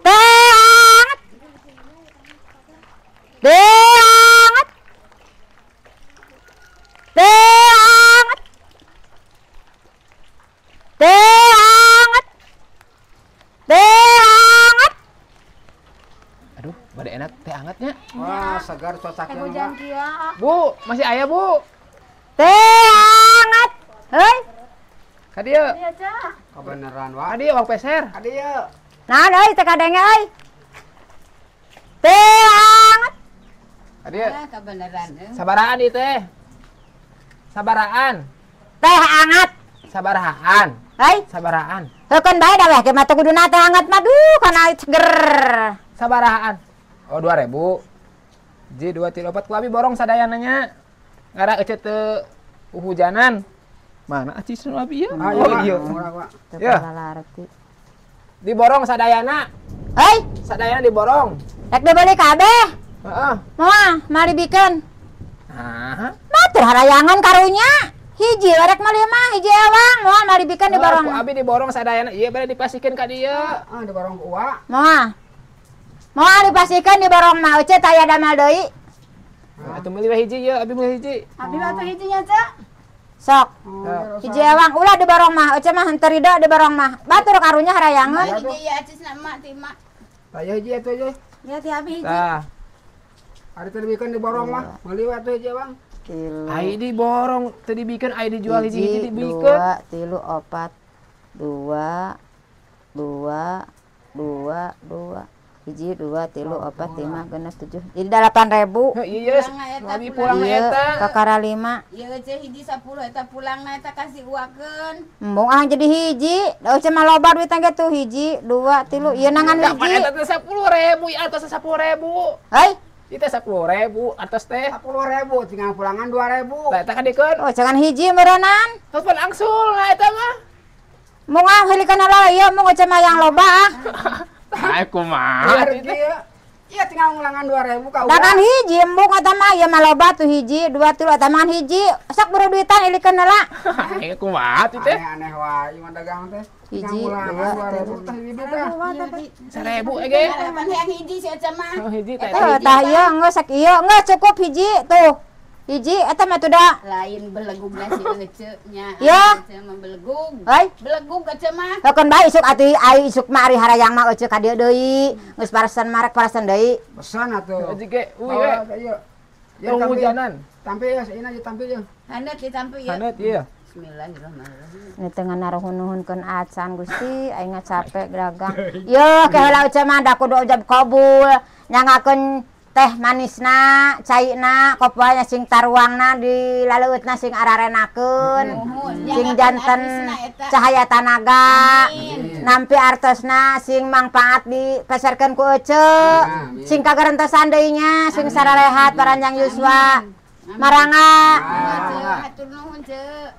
Teh anget. Teh anget. Teh anget. Teh anget. Teh anget. Aduh, pada enak teh angetnya. Wah, segar cocoknya. Bu, masih ayah, Bu. Teh anget. Hei. Kadieu. Kebeneran, Wak. Kadieu wang peser. Adieu. Nah, euy teh kadenge euy. Teh anget. Kadieu. Kebeneran. Sabaraan ieu teh. Sabaraan. Teh anget. Sabaraan. Hei. Sabaraan. Heukeun bae da weh ge mah teh kuduna teh anget mah duh kana seger. Sabaraan. Oh, 2.000. Ji 2 3 4 kulabi borong sadayana nya. Ngara ecet teu hujanan. Mana aci sunu abi ya? Ayo, Oh iya. murah, Wak. Teu Ya. palarti. Diborong sadayana. Hei, Sadayana diborong. rek dibeli kabeh. Heeh. Moal, mari bikin. Nah. Matur harayangan karunya. Hiji rek meuli mah hiji ewang. Moal mari bikin di barong. Ku abi diborong sadayana. Ieu bade dipasikeun ka dieu. Ah, di barang ku Wak. Moal. Moal dipasikeun di barong mah euceut aya damel deui. Atuh meuli we hiji ieu, abi meuli hiji. Abi mah tuh hijinya, Cak. Sok. Oh, Hiji ewang ulah di barong mah euceut mah henteu ridho di barong mah. Batur karunya harayangan. Hiji ya acis nama ti mak. Ayo hiji atuh aja. Ya ti abi hiji. Tah. Ari teh dibikeun di borong mah. Meuli we atuh hiji, Bang. Tilu. Ai diborong teu dibikeun, ai dijual hiji-hiji dibikeun. 2, 3, 4. 2, 2, 2, 2. Hiji, 2, 3, 4, 5, 6, 7. Jadi 8.000. Heuh, ieu geus. Abi pulang Iya, eta. kakara 5. Ya ce hiji 10 eta pulangna eta kasih uakeun. Embung ah jadi hiji. Da euceut mah loba duitna ge tuh hiji, 2, 3. Ieu nangan Dapat hiji. eta teh 10.000, ieu atas 10.000. Hei, Itu 10.000 atas teh. 10.000 tinggal pulangan 2.000. Tah eta kadikeun. oh jangan hiji meureunnan. Terus langsung lah eta mah. Mung ah heulikeun lah ieu mung euceut mah yang loba ah. Ai kumaha Iya, iya. Iya tinggal ngulangan 2.000 ka Dakan hiji embung eta mah ieu mah loba tuh hiji, 2, 3 eta mah hiji. Sok buru duitan ilikeun heula. Ai kumaha teh teh. Aneh wae ieu mah dagang teh. Hiji, Tinggal dua, ngulangan 2.000 teh hidup teh. 1.000 ege. Pan yang hiji si eta mah. Oh hiji teh. Teh tah ieu geus sak ieu, geus cukup hiji tuh. Hiji eta mah tuh da. Lain belegug nasi ece nya. Ya. Ece mah belegug. Hei, Belegug ece mah. lakeun bae isuk atuh ai isuk mah ari harayang mah euceut ka dieu deui. Geus parasan marek parasan deui. Pesan atuh. Hiji ge, uy we. Bawa, Iya. Ya Tong tampil. hujanan. Tampil ya, seina aja tampil ya. Hanet ditampi ya. Hanet ieu. Bismillahirrahmanirrahim. Ini tengah naruhun-nuhunkeun acan Gusti, aing capek dagang. Yeuh, ke heula euceut mah da kudu ojab kabul. Nyangakeun teh manisna, caina, kopanya sing taruangna di laleueutna sing ararenakeun. Sing janten cahaya tanaga. Nampi artosna sing mangpaat dipeserkeun ku euceuk. Sing kagerentosan deui nya, sing sararehat paranjang yuswa. Maranga. Hatur nuhun, Cek.